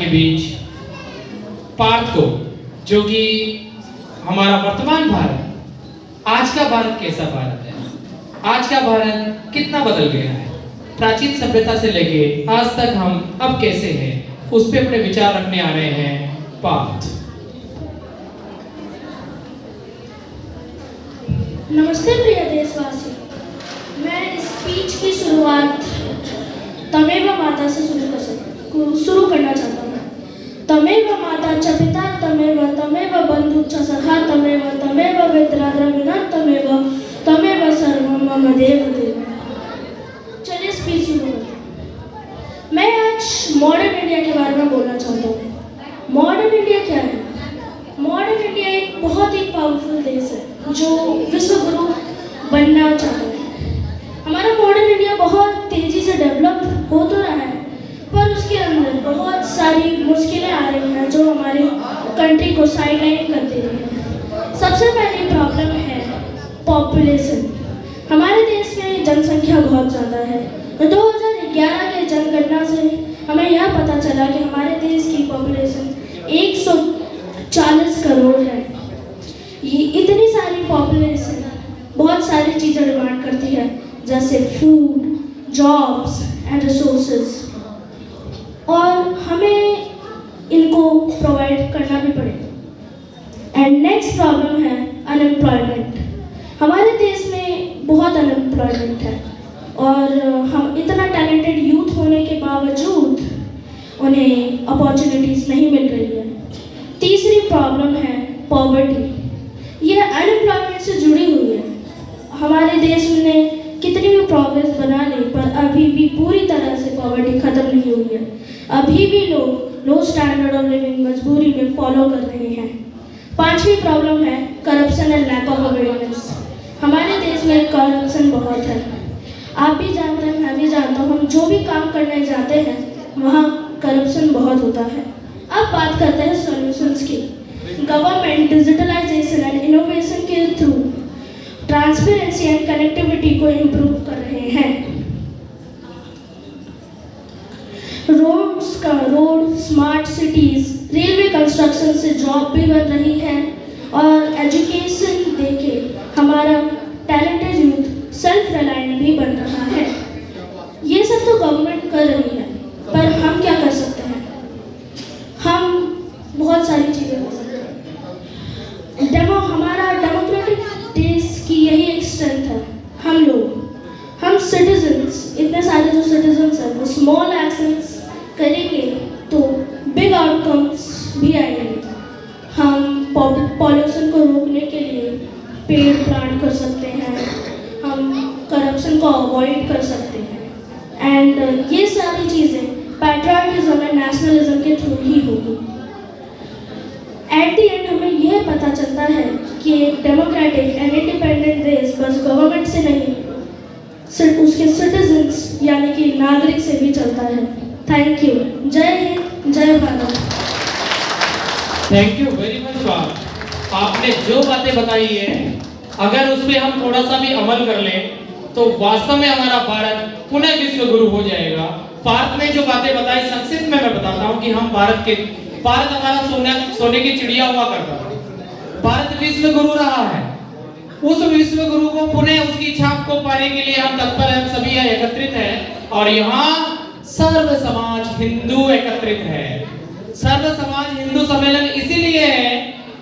के बीच पार्थ को, जो कि हमारा वर्तमान भारत, आज का भारत कैसा भारत है, आज का भारत कितना बदल गया है, प्राचीन सभ्यता से लेके आज तक हम अब कैसे हैं, उस पे अपने विचार रखने आ रहे हैं पार्थ। नमस्ते प्रिय देशवासी, मैं इस स्पीच की शुरुआत तमेव माता से शुरू करना चाहता हूँ। तमेव माता च पिता तमेव बंधु च सखा तमेव विद्राद्रविणा तमेव सर्वं मम देव देव। चलिए स्पीच शुरू करते हैं। मैं आज मॉडर्न इंडिया के बारे में बोलना चाहता हूँ। मॉडर्न इंडिया क्या है? मॉडर्न इंडिया एक बहुत ही पावरफुल देश है जो विश्व गुरु बनना चाहता है। हमारा मॉडर्न इंडिया बहुत तेजी से डेवलप हो तो रहा है, पर उसके अंदर बहुत सारी मुश्किलें आ रही हैं जो हमारे कंट्री को साइडलाइन कर दे रही हैं। सबसे पहली प्रॉब्लम है पॉपुलेशन। हमारे देश में जनसंख्या बहुत ज़्यादा है। 2011 के जनगणना से हमें यह पता चला कि हमारे देश की पॉपुलेशन 140 करोड़ है। ये इतनी सारी पॉपुलेशन बहुत सारी चीज़ें डिमांड करती है, जैसे फूड, जॉब्स एंड रिसोर्सेज, और हमें इनको प्रोवाइड करना भी पड़ेगा। एंड नेक्स्ट प्रॉब्लम है अनएम्प्लॉयमेंट। हमारे देश में बहुत अनएम्प्लॉयमेंट है और हम इतना टैलेंटेड यूथ होने के बावजूद उन्हें अपॉर्चुनिटीज़ नहीं मिल रही है। तीसरी प्रॉब्लम है पॉवर्टी। यह अनएम्प्लॉयमेंट से जुड़ी हुई है। हमारे देश में कितनी भी प्रोग्रेस बना ली, पर अभी भी पूरी तरह से पॉवर्टी खत्म नहीं हुई है। अभी भी लोग लो स्टैंडर्ड ऑफ लिविंग मजबूरी में फॉलो कर रहे हैं। पांचवी प्रॉब्लम है corruption and lack of awareness. हमारे देश में करप्शन बहुत है। आप भी जानते हैं, मैं भी जानता हूँ, हम जो भी काम करने जाते हैं वहाँ करप्शन बहुत होता है। अब बात करते हैं सॉल्यूशंस की। गवर्नमेंट डिजिटलाइजेशन एंड इनोवेशन के थ्रू ट्रांसपेरेंसी एंड कनेक्टिविटी को इम्प्रूव कर रहे हैं। Road, smart cities, railway construction से जॉब भी बन रही है और एजुकेशन देके हमारा टैलेंटेड यूथ सेल्फ रिलायंट भी बन रहा है। ये सब तो गवर्नमेंट कर रही है, पर हम क्या कर सकते हैं? हम बहुत सारी चीज़ें कर सकते हैं। हमारा डेमोक्रेटिक देश की यही एक स्ट्रेंथ है। हम सिटीजन्स, इतने सारे जो सिटीजन्स हैं, वो स्मॉल एक्शंस करेंगे तो बिग आउटकम्स भी आएंगे। हम पॉल्यूशन को रोकने के लिए पेड़ प्लांट कर सकते हैं, हम करप्शन को अवॉइड कर सकते हैं, एंड ये सारी चीज़ें पैट्रियटिज्म एंड नेशनलिज्म के थ्रू ही होगी। एट द एंड हमें यह पता चलता है कि एक डेमोक्रेटिक एंड इंडिपेंडेंट देश बस गवर्नमेंट से नहीं, सिर्फ उसके सिटीजन्स यानी कि नागरिक से भी चलता है। Thank you. जय हिंद, जय Bharat. Thank you very much Parth. आपने जो बातें बताई है, अगर उस पर हम थोड़ा सा भी अमल कर लें तो वास्तव में हमारा भारत पुनः विश्व गुरु हो जाएगा। पार्थ ने जो बातें बताई, संक्षिप्त में मैं बताता हूँ कि हम भारत हमारा सोने की चिड़िया हुआ करता था। भारत विश्व गुरु रहा है। उस विश्व गुरु को पुनः उसकी छाप को पाने के लिए हम तत्पर हैं, हम सभी एकत्रित हैं और यहाँ सर्व समाज हिंदू एकत्रित है। सर्व समाज हिंदू सम्मेलन इसीलिए है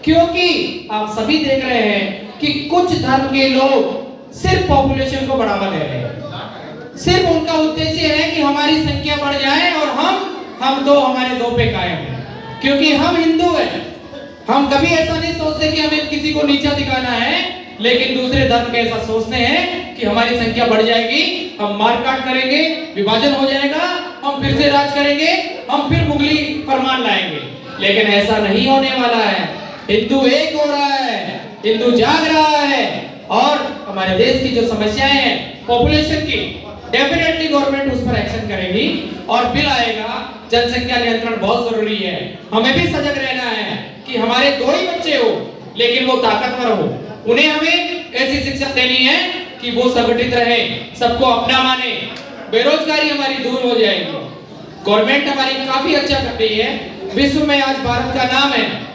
क्योंकि आप सभी देख रहे हैं कि कुछ धर्म के लोग सिर्फ पॉपुलेशन को बढ़ावा दे रहे हैं। सिर्फ उनका उद्देश्य है कि हमारी संख्या बढ़ जाए और हम दो हमारे दो पे कायम हैं। क्योंकि हम हिंदू हैं, हम कभी ऐसा नहीं सोचते कि हमें किसी को नीचा दिखाना है, लेकिन दूसरे धर्म के ऐसा सोचते हैं कि हमारी संख्या बढ़ जाएगी, हम मारकाट करेंगे, विभाजन हो जाएगा, हम फिर से राज करेंगे, हम फिर मुगली फरमान लाएंगे। लेकिन ऐसा नहीं होने वाला है। हिंदू एक हो रहा है, हिंदू जाग रहा है और हमारे देश की जो समस्याएं हैं पॉपुलेशन की, डेफिनेटली गवर्नमेंट उस पर एक्शन करेगी और बिल आएगा। जनसंख्या नियंत्रण बहुत जरूरी है। हमें भी सजग रहना है कि हमारे दो ही बच्चे हो लेकिन वो ताकतवर हो। उन्हें हमें ऐसी शिक्षा देनी है कि वो संगठित रहे, सबको अपना माने, बेरोजगारी हमारी दूर हो जाएगी। गवर्नमेंट हमारी काफी अच्छा कर रही है। विश्व में आज भारत का नाम है।